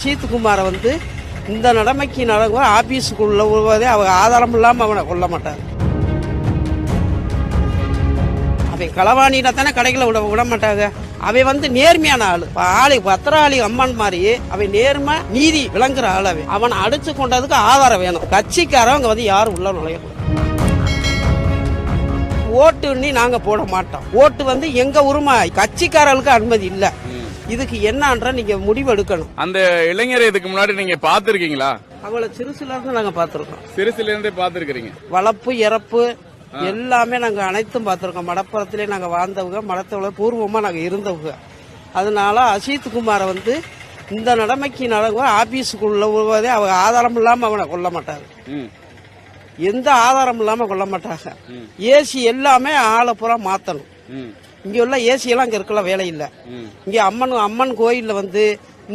அஜித்குமாரை வந்து இந்த நிலைமைக்கு நடக்கும் ஆபீஸுக்குள்ள வருவதே அவங்க ஆதாரம் இல்லாமல் அவனை கொல்ல மாட்டார். அவன் களவாணியில தானே கடைகளை விட மாட்டாங்க. அவன் வந்து நேர்மையான ஆளு பத்திராளி அம்மன் மாதிரி அவன் நேர்மை நீதி விளங்குற ஆள். அவனை அடிச்சு கொண்டதுக்கு ஆதாரம் வேணும். கட்சிக்காரவங்க வந்து யாரும் உள்ள நுழையக்கூடாது. ஓட்டு நாங்க போட மாட்டோம். ஓட்டு வந்து எங்க உரிமை, கட்சிக்காரர்களுக்கு அனுமதி இல்ல. இதுக்கு என்னன்ற நீங்க முடிவு எடுக்கணும். அந்த இளைஞரை இதுக்கு முன்னாடி நீங்க பாத்துருக்கீங்களா? அவளை சிறுசுல இருந்து நாங்க பாத்துருக்கோம். சிறுசுல இருந்தே பாத்துருக்கீங்க. வளர்ப்பு இறப்பு எல்லாமே நாங்க அனைத்தும் பாத்துருக்கோம். மடப்புறத்திலே நாங்க வாழ்ந்தவங்க, மடத்தவள பூர்வமா நாங்க இருந்தவங்க. அதனால அஜித்குமாரை வந்து இந்த நிலைமைக்கு நடக்கும் ஆபீஸுக்குள்ள வருவதே அவங்க ஆதாரம் இல்லாம அவனை கொல்ல மாட்டாரு. எந்த ஆதாரம் இல்லாம கொல்ல மாட்டாங்க. ஏசி எல்லாமே ஆளை பூரா மாத்தணும். இங்க உள்ள ஏசி எல்லாம் இங்க இருக்கலாம் வேலை இல்ல. இங்க அம்மன் கோயில்ல வந்து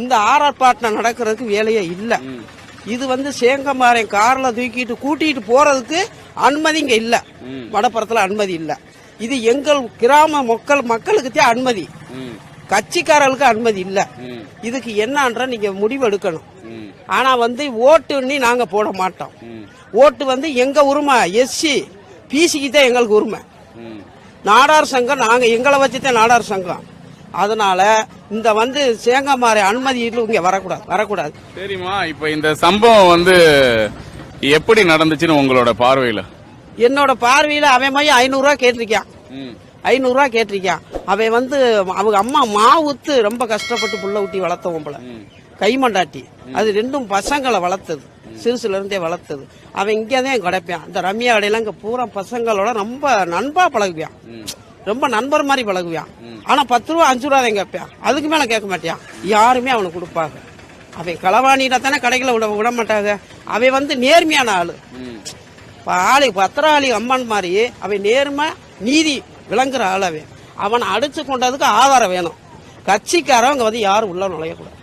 இந்த ஆர்ப்பாட்டம் நடக்கிறதுக்கு வேலையே இல்ல. இது வந்து சேங்கமாரன் கார்ல தூக்கிட்டு கூட்டிட்டு போறதுக்கு அனுமதி இங்க இல்ல. வடப்புறத்துல அனுமதி இல்ல. இது எங்கள் கிராம மக்களுக்கு தான் அனுமதி, கட்சிக்காரர்களுக்கு அனுமதி இல்ல. இதுக்கு என்னன்ற நீங்க முடிவு எடுக்கணும். ஆனா வந்து ஓட்டு நாங்க போட மாட்டோம். ஓட்டு வந்து எங்க உரிமை, எஸ்சி பிசிக்கு தான் எங்களுக்கு உரிமை. நாடார் சங்கம் நாங்க எங்களை வச்சுதான் நாடார் சங்கம். அதனால இந்த வந்து சேங்கமாரை அனுமதி இங்க வரக்கூடாது. சரிம்மா, இப்ப இந்த சம்பவம் வந்து எப்படி நடந்துச்சுன்னு உங்களோட பார்வையில? என்னோட பார்வையில அவன் மையம் 500 ரூபாய் கேட்டிருக்கான். 500 ரூபாய் கேட்டிருக்கான். அவன் வந்து அவங்க அம்மா மாவுத்து ரொம்ப கஷ்டப்பட்டு புள்ள ஊட்டி வளர்த்தவன் போல, கைமண்டாட்டி. அது ரெண்டும் பசங்களை வளர்த்தது, சிறுசுல இருந்தே வளர்த்தது. அவன் இங்கதான் கிடைப்பான். இந்த ரம்யா கடையில இங்க பூரா பசங்களோட ரொம்ப நண்பா பழகுவான், ரொம்ப நண்பர் மாதிரி பழகுவான். ஆனா 10 ரூபா 5 ரூபா தான் கேட்பான், அதுக்கு மேல கேட்க மாட்டான். யாருமே அவனுக்கு கொடுப்பாங்க. அவன் களவாணியில தானே கடைகளை விட மாட்டாங்க. அவன் வந்து நேர்மையான ஆளு பத்திராளி அம்மன் மாதிரி அவன் நேர்மை நீதி விளங்குற ஆள். அவனை அடிச்சு கொண்டதுக்கு ஆதாரம் வேணும். கட்சிக்காரவங்க வந்து யாரும் உள்ள நுழையக்கூடாது.